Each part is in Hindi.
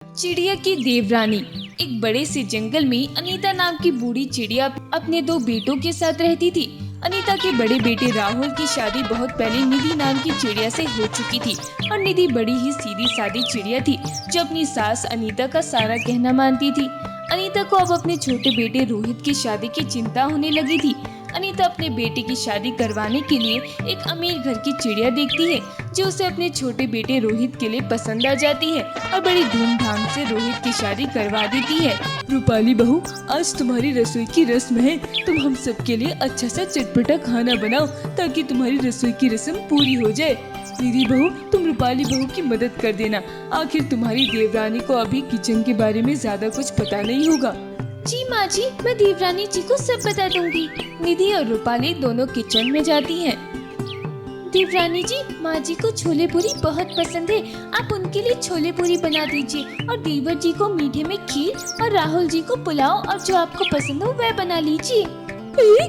चिड़िया की देवरानी। एक बड़े से जंगल में अनीता नाम की बूढ़ी चिड़िया अपने दो बेटों के साथ रहती थी। अनीता के बड़े बेटे राहुल की शादी बहुत पहले निधि नाम की चिड़िया से हो चुकी थी और निधि बड़ी ही सीधी सादी चिड़िया थी जो अपनी सास अनीता का सारा कहना मानती थी। अनीता को अब अपने छोटे बेटे रोहित की शादी की चिंता होने लगी थी। अनीता अपने बेटे की शादी करवाने के लिए एक अमीर घर की चिड़िया देखती है जो उसे अपने छोटे बेटे रोहित के लिए पसंद आ जाती है और बड़ी धूमधाम से रोहित की शादी करवा देती है। रूपाली बहू, आज तुम्हारी रसोई की रस्म है। तुम हम सब के लिए अच्छा सा चटपटा खाना बनाओ ताकि तुम्हारी रसोई की रस्म पूरी हो जाए। निधि बहू, तुम रूपाली बहू की मदद कर देना। आखिर तुम्हारी देवरानी को अभी किचन के बारे में ज्यादा कुछ पता नहीं होगा। जी माँ जी, मैं देवरानी जी को सब बता दूंगी। निधि और रूपाली दोनों किचन में जाती हैं। देवरानी जी, माँ जी को छोले पूरी बहुत पसंद है। आप उनके लिए छोले पूरी बना दीजिए और देवर जी को मीठे में खीर और राहुल जी को पुलाव और जो आपको पसंद हो वह बना लीजिए।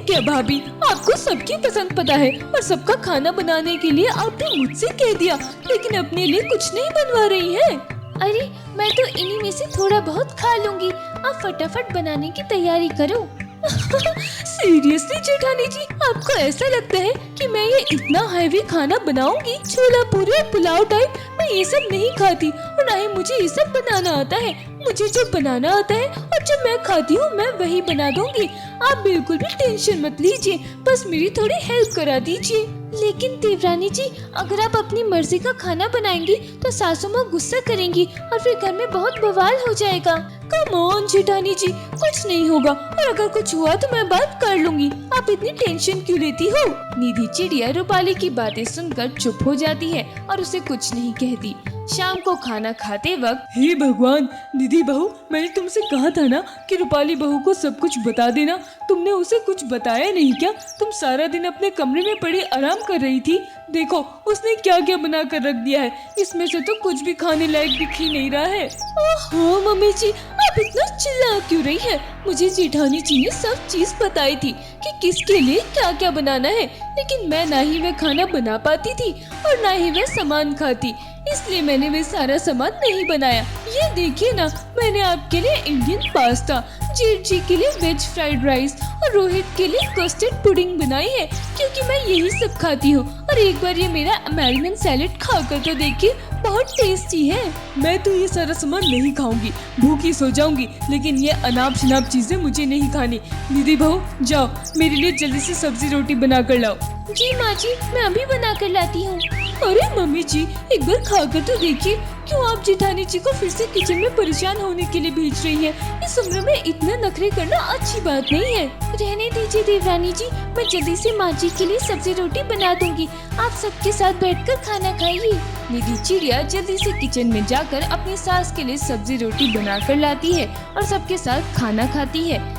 क्या भाभी, आपको सबकी पसंद पता है और सबका खाना बनाने के लिए आपने मुझसे कह दिया, लेकिन अपने लिए कुछ नहीं बनवा रही है। अरे मैं तो इन्हीं में से थोड़ा बहुत खा लूंगी। आप फटाफट बनाने की तैयारी करो। सीरियसली जेठानी जी, आपको ऐसा लगता है कि मैं ये इतना हैवी खाना बनाऊंगी? छोला पूरी और पुलाव टाइप मैं ये सब नहीं खाती और ना ही मुझे ये सब बनाना आता है। मुझे जो बनाना आता है और जो मैं खाती हूँ मैं वही बना दूंगी। आप बिल्कुल भी टेंशन मत लीजिए, बस मेरी थोड़ी हेल्प करा दीजिए। लेकिन देवरानी जी, अगर आप अपनी मर्जी का खाना बनाएंगी तो सासू माँ गुस्सा करेंगी और फिर घर में बहुत बवाल हो जाएगा। कम ऑन जेठानी जी, कुछ नहीं होगा और अगर कुछ हुआ तो मैं बात कर लूंगी। आप इतनी टेंशन क्यों लेती हो? निधि चिड़िया रूपाली की बातें सुनकर चुप हो जाती है और उसे कुछ नहीं कहती। शाम को खाना खाते वक्त, हे भगवान, निधि बहू, मैंने तुमसे कहा था ना कि रूपाली बहू को सब कुछ बता देना। तुमने उसे कुछ बताया नहीं क्या? तुम सारा दिन अपने कमरे में पड़ी आराम कर रही थी। देखो उसने क्या क्या बना कर रख दिया है। इसमें से तो कुछ भी खाने लायक दिख ही नहीं रहा है। ओहो मम्मी जी, आप इतना चिल्ला क्यों रही है? मुझे जेठानी जी ने सब चीज बताई थी कि किसके लिए क्या क्या बनाना है, लेकिन मैं ना ही वह खाना बना पाती थी और ना ही वह सामान खाती, इसलिए मैंने वह सारा सामान नहीं बनाया। ये देखिए ना, मैंने आपके लिए इंडियन पास्ता, जेठ जी के लिए वेज फ्राइड राइस और रोहित के लिए कस्टर्ड पुडिंग बनाई है क्योंकि मैं यही सब खाती हूँ। और एक बार ये मेरा अमेरिकन सैलेड खाकर तो देखिए, बहुत टेस्टी है। मैं तो ये सारा सामान नहीं खाऊंगी, भूखी सो जाऊंगी, लेकिन ये अनाप शनाप चीजें मुझे नहीं खानी। निधि बहू, जाओ मेरे लिए जल्दी से सब्जी रोटी बना कर लाओ। जी माँ जी, मैं अभी बना कर लाती हूँ। अरे मम्मी जी, एक बार खाकर तो देखिए। क्यों आप जेठानी जी को फिर से किचन में परेशान होने के लिए भेज रही हैं? इस उम्र में इतना नखरे करना अच्छी बात नहीं है। रहने दीजिए देवरानी जी, मैं जल्दी से माँ जी के लिए सब्जी रोटी बना दूंगी। आप सबके साथ बैठकर खाना खाइए। निधि चिड़िया जल्दी से किचन में जाकर अपनी सास के लिए सब्जी रोटी बना कर लाती है और सबके साथ खाना खाती है।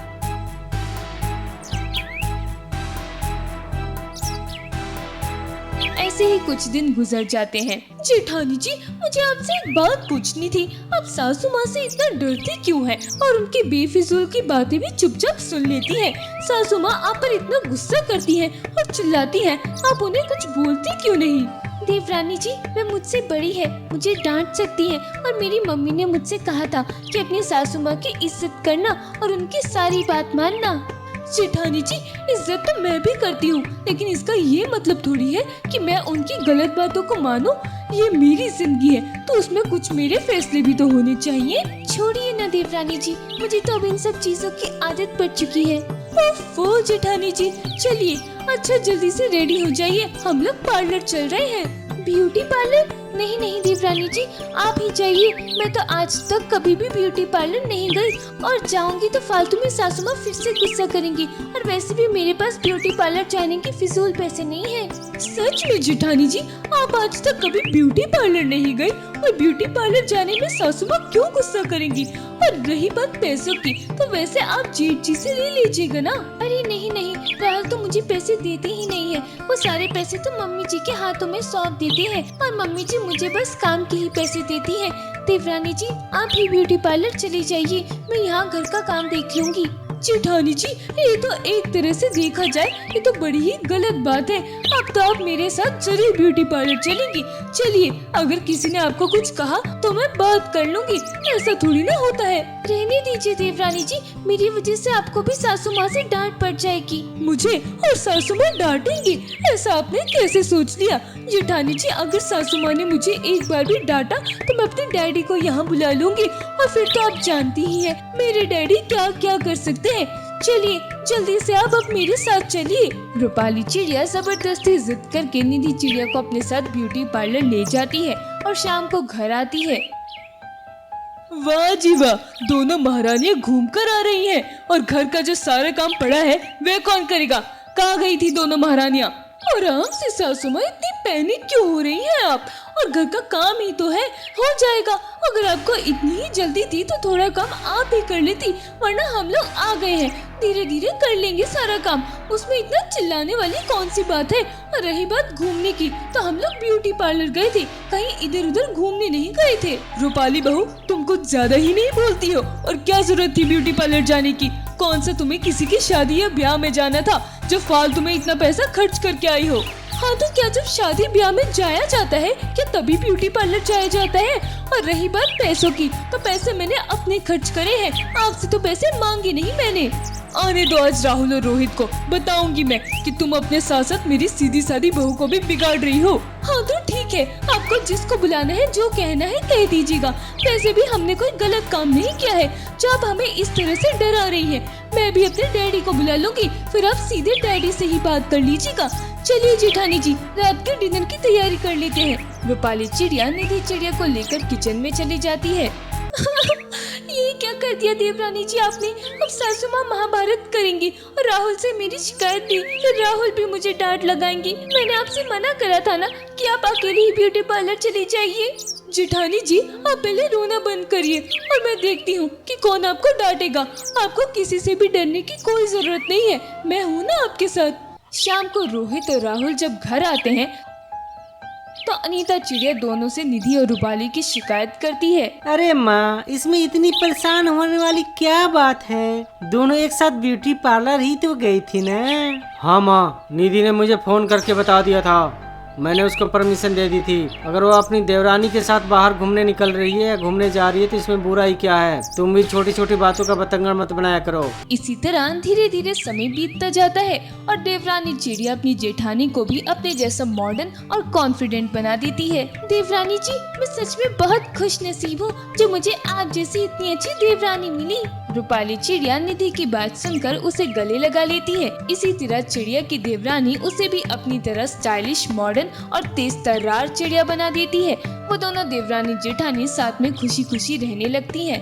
ऐसे ही कुछ दिन गुजर जाते हैं। जेठानी जी, मुझे आपसे एक बात पूछनी थी। आप सासू माँ से इतना डरती क्यों हैं और उनकी बेफिजूल की बातें भी चुपचाप सुन लेती हैं? सासू माँ आप पर इतना गुस्सा करती हैं और चिल्लाती हैं, आप उन्हें कुछ बोलती क्यों नहीं? देवरानी जी, वह मुझसे बड़ी है, मुझे डांट सकती है और मेरी मम्मी ने मुझसे कहा था कि अपनी सासू माँ की इज्जत करना और उनकी सारी बात मानना। जेठानी जी, इज्जत तो मैं भी करती हूँ, लेकिन इसका ये मतलब थोड़ी है कि मैं उनकी गलत बातों को मानूं। ये मेरी जिंदगी है तो उसमें कुछ मेरे फैसले भी तो होने चाहिए। छोड़िए ना देवरानी जी, मुझे तो अब इन सब चीजों की आदत पड़ चुकी है। ओफो जेठानी जी, चलिए अच्छा जल्दी से रेडी हो जाइए, हम लोग पार्लर चल रहे हैं। Beauty parlour? नहीं नहीं देवरानी जी, आप ही जाइए। मैं तो आज तक कभी भी ब्यूटी पार्लर नहीं गई और जाऊंगी तो फालतू में सासू माँ फिर से गुस्सा करेंगी और वैसे भी मेरे पास ब्यूटी पार्लर जाने के फिजूल पैसे नहीं है। सच में जेठानी जी, आप आज तक कभी ब्यूटी पार्लर नहीं गई और ब्यूटी पार्लर जाने में सासू माँ क्यों गुस्सा करेंगी? और रही बात पैसों की, तो वैसे आप जेठ जी से ले लीजिएगा ना। अरे नहीं नहीं, राहुल तो मुझे पैसे देते ही नहीं है। वो सारे पैसे तो मम्मी जी के हाथों में सौंप देते हैं और मम्मी जी मुझे बस काम के ही पैसे देती है। देवरानी जी, आप ही ब्यूटी पार्लर चली जाइए, मैं यहाँ घर का काम देख लूंगी। जेठानी जी, ये तो एक तरह से देखा जाए ये तो बड़ी ही गलत बात है। अब तो आप मेरे साथ जरूर ब्यूटी पार्लर चलेंगी। चलिए, अगर किसी ने आपको कुछ कहा तो मैं बात कर लूंगी, ऐसा थोड़ी ना होता है। रहने दीजिए देवरानी जी, मेरी वजह से आपको भी सासू माँ से डांट पड़ जाएगी। मुझे और सासू माँ डांटेंगी, ऐसा आपने कैसे सोच लिया? जेठानी जी, अगर सासू माँ ने मुझे एक बार भी डांटा तो मैं अपने डैडी को यहाँ बुला लूंगी, और फिर तो आप जानती ही है मेरे डैडी क्या क्या कर सकते हैं। चलिए, जल्दी से आप अब मेरे साथ चलिए। रूपाली चिड़िया जबरदस्ती जिद करके निधि चिड़िया को अपने साथ ब्यूटी पार्लर ले जाती है और शाम को घर आती है। वाह जी वाह, दोनों महारानियां घूम कर आ रही हैं, और घर का जो सारा काम पड़ा है वह कौन करेगा? कहाँ गई थी दोनों महारानियां? आराम से सासू माँ, इतनी पैनिक क्यों हो रही हैं आप? और घर का काम ही तो है, हो जाएगा। अगर आपको इतनी ही जल्दी थी तो थोड़ा काम आप ही कर लेती, वरना हम लोग आ गए हैं, धीरे धीरे कर लेंगे सारा काम। उसमें इतना चिल्लाने वाली कौन सी बात है? और रही बात घूमने की, तो हम लोग ब्यूटी पार्लर गए थे, कहीं इधर उधर घूमने नहीं गए थे। रूपाली बहू, तुम कुछ ज्यादा ही नहीं बोलती हो, और क्या जरूरत थी ब्यूटी पार्लर जाने की? कौन सा तुम्हें किसी की शादी या ब्याह में जाना था जो फालतू में इतना पैसा खर्च करके आई हो? हाँ, तो क्या जब शादी ब्याह में जाया जाता है क्या तभी ब्यूटी पार्लर जाया जाता है? और रही बात पैसों की, तो पैसे मैंने अपने खर्च करे हैं, आपसे तो पैसे मांगे नहीं मैंने। आने दो आज राहुल और रोहित को, बताऊंगी मैं कि तुम अपने साथ साथ मेरी सीधी सादी बहू को भी बिगाड़ रही हो। हाँ तो ठीक है, आपको जिसको बुलाना है, जो कहना है कह दीजिएगा। वैसे भी हमने कोई गलत काम नहीं किया है जो आप हमें इस तरह से डरा रही है। मैं भी अपने डैडी को बुला लूंगी, फिर आप सीधे डैडी से ही बात कर लीजिएगा। चलिए जेठानी जी, रात के डिनर की तैयारी कर लेते हैं। रूपाली चिड़िया निधि चिड़िया को लेकर किचन में चली जाती है। ये क्या कर दिया देवरानी जी आपने? अब सासू माँ महाभारत करेंगी और राहुल से मेरी शिकायत दी तो राहुल भी मुझे डांट लगाएंगी। मैंने आपसे मना करा था ना कि आप अकेले ही ब्यूटी पार्लर चली जाइए। जेठानी जी, आप पहले रोना बंद करिए और मैं देखती हूँ कि कौन आपको डांटेगा। आपको किसी से भी डरने की कोई जरूरत नहीं है, मैं हूँ ना आपके साथ। शाम को रोहित और राहुल जब घर आते हैं तो अनीता चिड़िया दोनों से निधि और रूपाली की शिकायत करती है। अरे माँ, इसमें इतनी परेशान होने वाली क्या बात है? दोनों एक साथ ब्यूटी पार्लर ही तो गई थी ना। हाँ माँ, निधि ने मुझे फोन करके बता दिया था, मैंने उसको परमिशन दे दी थी। अगर वो अपनी देवरानी के साथ बाहर घूमने निकल रही है या घूमने जा रही है तो इसमें बुरा ही क्या है? तुम भी छोटी छोटी बातों का बतंगड़ मत बनाया करो। इसी तरह धीरे धीरे समय बीतता जाता है और देवरानी चिड़िया अपनी जेठानी को भी अपने जैसा मॉडर्न और कॉन्फिडेंट बना देती है। देवरानी जी, मैं सच में बहुत खुश नसीब हूँ जो मुझे आप जैसी इतनी अच्छी देवरानी मिली। रूपाली चिड़िया निधि की बात सुनकर उसे गले लगा लेती है। इसी तरह चिड़िया की देवरानी उसे भी अपनी तरह स्टाइलिश, मॉडर्न और तेज तर्रार चिड़िया बना देती है। वो दोनों देवरानी जेठानी साथ में खुशी खुशी रहने लगती हैं।